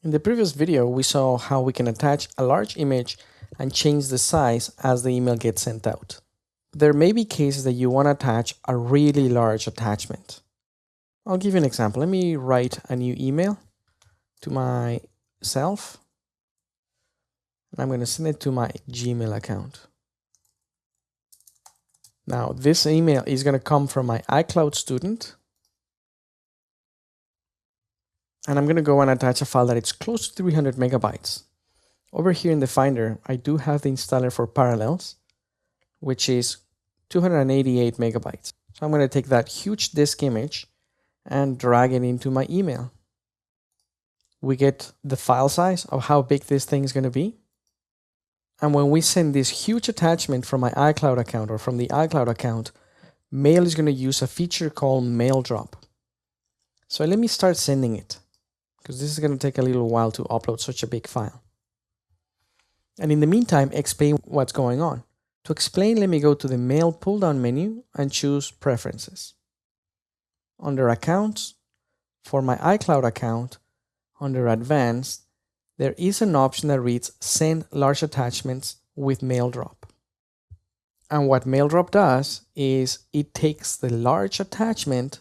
In the previous video, we saw how we can attach a large image and change the size as the email gets sent out. There may be cases that you want to attach a really large attachment. I'll give you an example. Let me write a new email to myself. And I'm going to send it to my Gmail account. Now, this email is going to come from my iCloud student. And I'm going to go and attach a file that is close to 300 megabytes. Over here in the Finder, I do have the installer for Parallels, which is 288 megabytes. So I'm going to take that huge disk image and drag it into my email. We get the file size of how big this thing is going to be. And when we send this huge attachment from my iCloud account or from the iCloud account, Mail is going to use a feature called Mail Drop. So let me start sending it, because this is going to take a little while to upload such a big file. And in the meantime, explain what's going on. To explain, let me go to the Mail pull-down menu and choose Preferences. Under Accounts, for my iCloud account, under Advanced, there is an option that reads Send Large Attachments with Mail Drop. And what Mail Drop does is it takes the large attachment,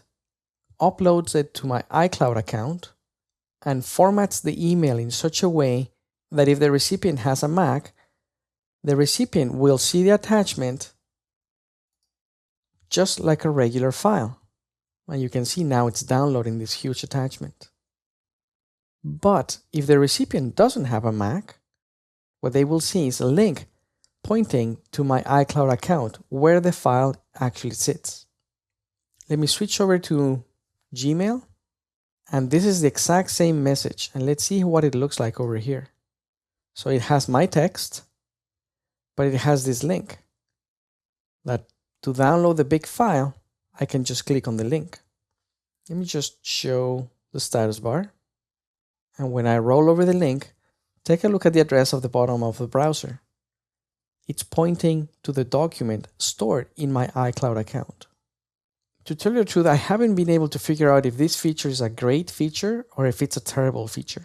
uploads it to my iCloud account, and formats the email in such a way that if the recipient has a Mac, the recipient will see the attachment just like a regular file. And you can see now it's downloading this huge attachment. But if the recipient doesn't have a Mac, what they will see is a link pointing to my iCloud account where the file actually sits. Let me switch over to Gmail. And this is the exact same message. And let's see what it looks like over here. So it has my text, but it has this link that to download the big file, I can just click on the link. Let me just show the status bar. And when I roll over the link, take a look at the address of the bottom of the browser. It's pointing to the document stored in my iCloud account. To tell you the truth, I haven't been able to figure out if this feature is a great feature or if it's a terrible feature.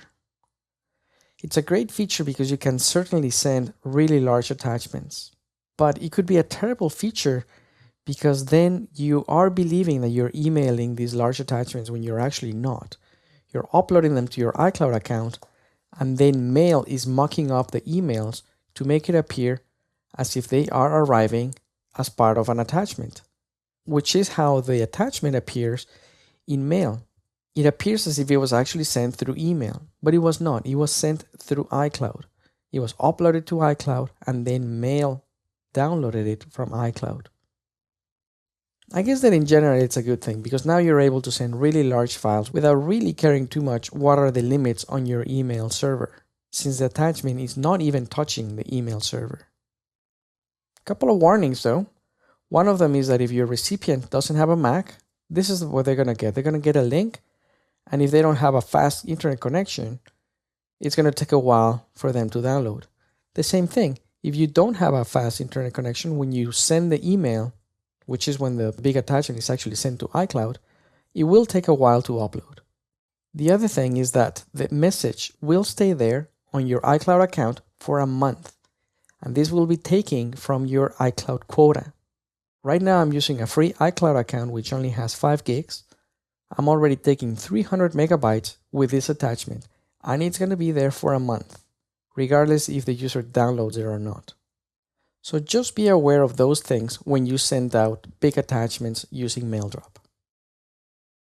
It's a great feature because you can certainly send really large attachments. But it could be a terrible feature because then you are believing that you're emailing these large attachments when you're actually not. You're uploading them to your iCloud account, and then Mail is mocking up the emails to make it appear as if they are arriving as part of an attachment, which is how the attachment appears in Mail. It appears as if it was actually sent through email, but it was not. It was sent through iCloud. It was uploaded to iCloud, and then Mail downloaded it from iCloud. I guess that in general it's a good thing, because now you're able to send really large files without really caring too much what are the limits on your email server, since the attachment is not even touching the email server. A couple of warnings though. One of them is that if your recipient doesn't have a Mac, this is what they're going to get. They're going to get a link, and if they don't have a fast internet connection, it's going to take a while for them to download. The same thing, if you don't have a fast internet connection, when you send the email, which is when the big attachment is actually sent to iCloud, it will take a while to upload. The other thing is that the message will stay there on your iCloud account for a month, and this will be taken from your iCloud quota. Right now I'm using a free iCloud account which only has 5 gigs. I'm already taking 300 megabytes with this attachment, and it's going to be there for a month, regardless if the user downloads it or not. So just be aware of those things when you send out big attachments using MailDrop.